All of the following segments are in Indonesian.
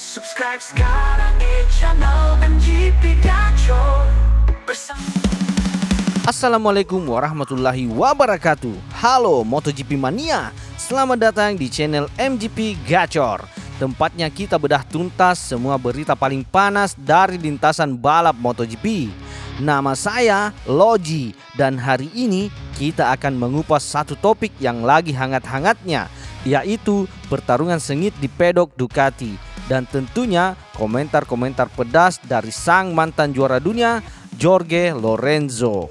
Subscribe sekarang di channel MGP Gacor bersama. Assalamualaikum warahmatullahi wabarakatuh. Halo MotoGP Mania, selamat datang di channel MGP Gacor. Tempatnya kita bedah tuntas semua berita paling panas dari lintasan balap MotoGP. Nama saya Logi dan hari ini kita akan mengupas satu topik yang lagi hangat-hangatnya, yaitu pertarungan sengit di pedok Ducati. Dan tentunya komentar-komentar pedas dari sang mantan juara dunia Jorge Lorenzo.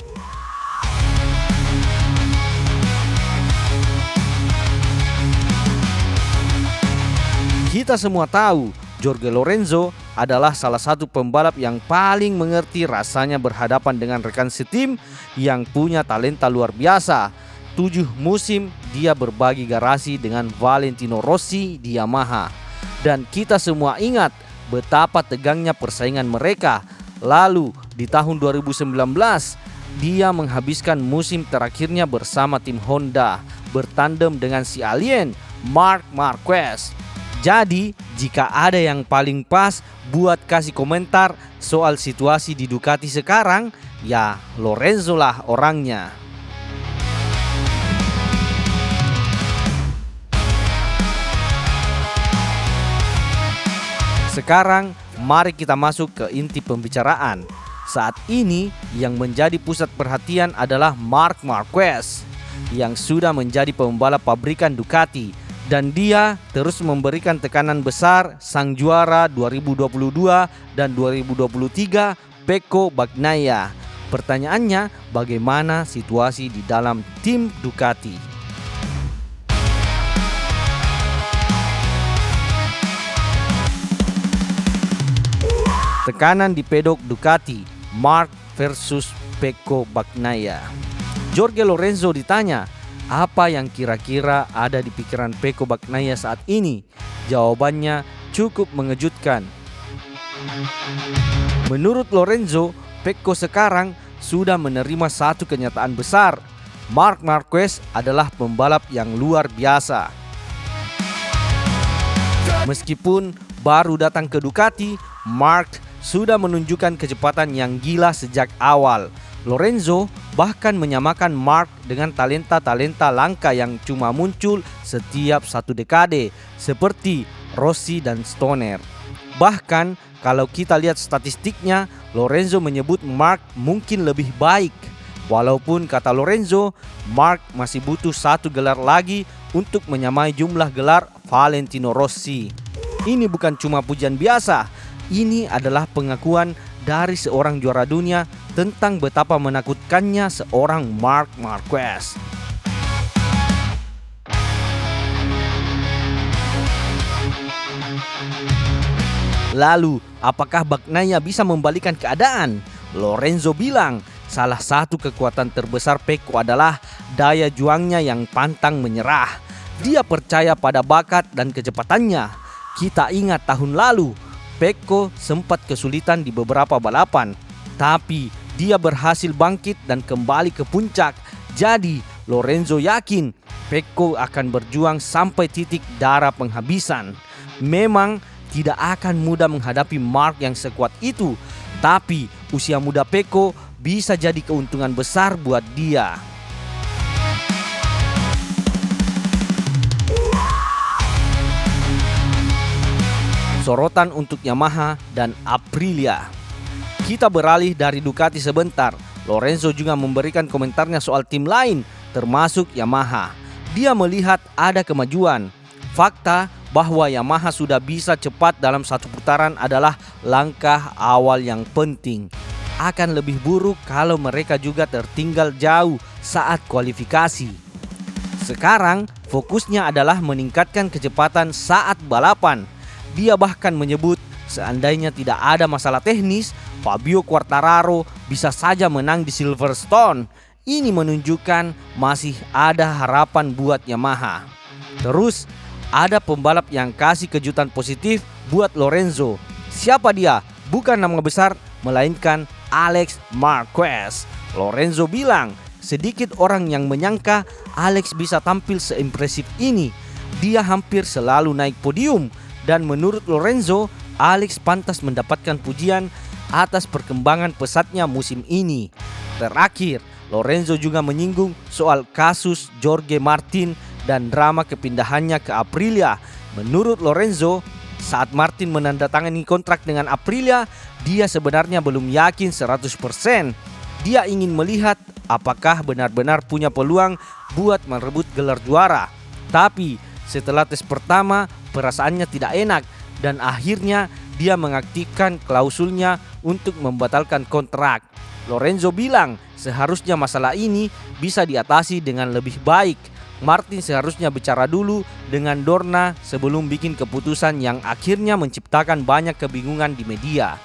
Kita semua tahu Jorge Lorenzo adalah salah satu pembalap yang paling mengerti rasanya berhadapan dengan rekan setim yang punya talenta luar biasa. 7 musim dia berbagi garasi dengan Valentino Rossi di Yamaha. Dan kita semua ingat betapa tegangnya persaingan mereka. Lalu di tahun 2019 dia menghabiskan musim terakhirnya bersama tim Honda bertandem dengan si alien Marc Marquez. Jadi jika ada yang paling pas buat kasih komentar soal situasi di Ducati sekarang, ya Lorenzo lah orangnya. Sekarang mari kita masuk ke inti pembicaraan. Saat ini yang menjadi pusat perhatian adalah Marc Marquez yang sudah menjadi pembalap pabrikan Ducati, dan dia terus memberikan tekanan besar sang juara 2022 dan 2023 Pecco Bagnaia. Pertanyaannya, bagaimana situasi di dalam tim Ducati? Tekanan di pedok Ducati, Marc versus Pecco Bagnaia. Jorge Lorenzo ditanya, apa yang kira-kira ada di pikiran Pecco Bagnaia saat ini? Jawabannya cukup mengejutkan. Menurut Lorenzo, Pecco sekarang sudah menerima satu kenyataan besar. Marc Marquez adalah pembalap yang luar biasa. Meskipun baru datang ke Ducati, Marc sudah menunjukkan kecepatan yang gila sejak awal. Lorenzo bahkan menyamakan Marc dengan talenta-talenta langka yang cuma muncul setiap satu dekade, seperti Rossi dan Stoner. Bahkan kalau kita lihat statistiknya, Lorenzo menyebut Marc mungkin lebih baik. Walaupun kata Lorenzo, Marc masih butuh satu gelar lagi untuk menyamai jumlah gelar Valentino Rossi. Ini bukan cuma pujian biasa, ini adalah pengakuan dari seorang juara dunia tentang betapa menakutkannya seorang Marc Marquez. Lalu, apakah Bagnaia bisa membalikan keadaan? Lorenzo bilang, salah satu kekuatan terbesar Pecco adalah daya juangnya yang pantang menyerah. Dia percaya pada bakat dan kecepatannya. Kita ingat tahun lalu, Pecco sempat kesulitan di beberapa balapan, tapi dia berhasil bangkit dan kembali ke puncak. Jadi Lorenzo yakin Pecco akan berjuang sampai titik darah penghabisan. Memang tidak akan mudah menghadapi Marc yang sekuat itu, tapi usia muda Pecco bisa jadi keuntungan besar buat dia. Sorotan untuk Yamaha dan Aprilia. Kita beralih dari Ducati sebentar. Lorenzo juga memberikan komentarnya soal tim lain, termasuk Yamaha. Dia melihat ada kemajuan. Fakta bahwa Yamaha sudah bisa cepat dalam satu putaran adalah langkah awal yang penting. Akan lebih buruk kalau mereka juga tertinggal jauh saat kualifikasi. Sekarang fokusnya adalah meningkatkan kecepatan saat balapan. Dia bahkan menyebut seandainya tidak ada masalah teknis, Fabio Quartararo bisa saja menang di Silverstone. Ini menunjukkan masih ada harapan buat Yamaha. Terus ada pembalap yang kasih kejutan positif buat Lorenzo. Siapa dia? Bukan nama besar, melainkan Alex Marquez. Lorenzo bilang, sedikit orang yang menyangka Alex bisa tampil seimpresif ini. Dia hampir selalu naik podium. Dan menurut Lorenzo, Alex pantas mendapatkan pujian atas perkembangan pesatnya musim ini. Terakhir, Lorenzo juga menyinggung soal kasus Jorge Martin dan drama kepindahannya ke Aprilia. Menurut Lorenzo, saat Martin menandatangani kontrak dengan Aprilia, dia sebenarnya belum yakin 100%. Dia ingin melihat apakah benar-benar punya peluang buat merebut gelar juara. Tapi setelah tes pertama, perasaannya tidak enak dan akhirnya dia mengaktifkan klausulnya untuk membatalkan kontrak. Lorenzo bilang seharusnya masalah ini bisa diatasi dengan lebih baik. Martin seharusnya bicara dulu dengan Dorna sebelum bikin keputusan yang akhirnya menciptakan banyak kebingungan di media.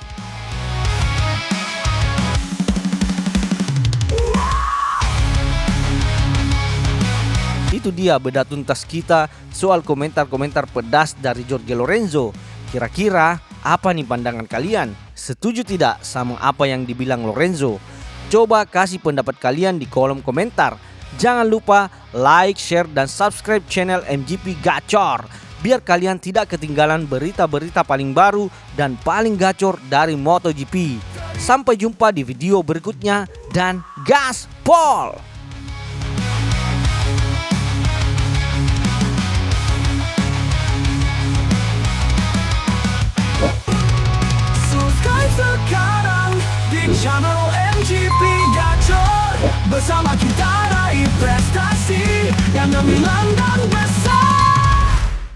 Itu dia beda tuntas kita soal komentar-komentar pedas dari Jorge Lorenzo. Kira-kira apa nih pandangan kalian? Setuju tidak sama apa yang dibilang Lorenzo? Coba kasih pendapat kalian di kolom komentar. Jangan lupa like, share, dan subscribe channel MGP Gacor biar kalian tidak ketinggalan berita-berita paling baru dan paling gacor dari MotoGP. Sampai jumpa di video berikutnya dan gaspol! Subscribe sekarang di channel MGP Gacor. Bersama kita raih prestasi yang gemilang dan besar.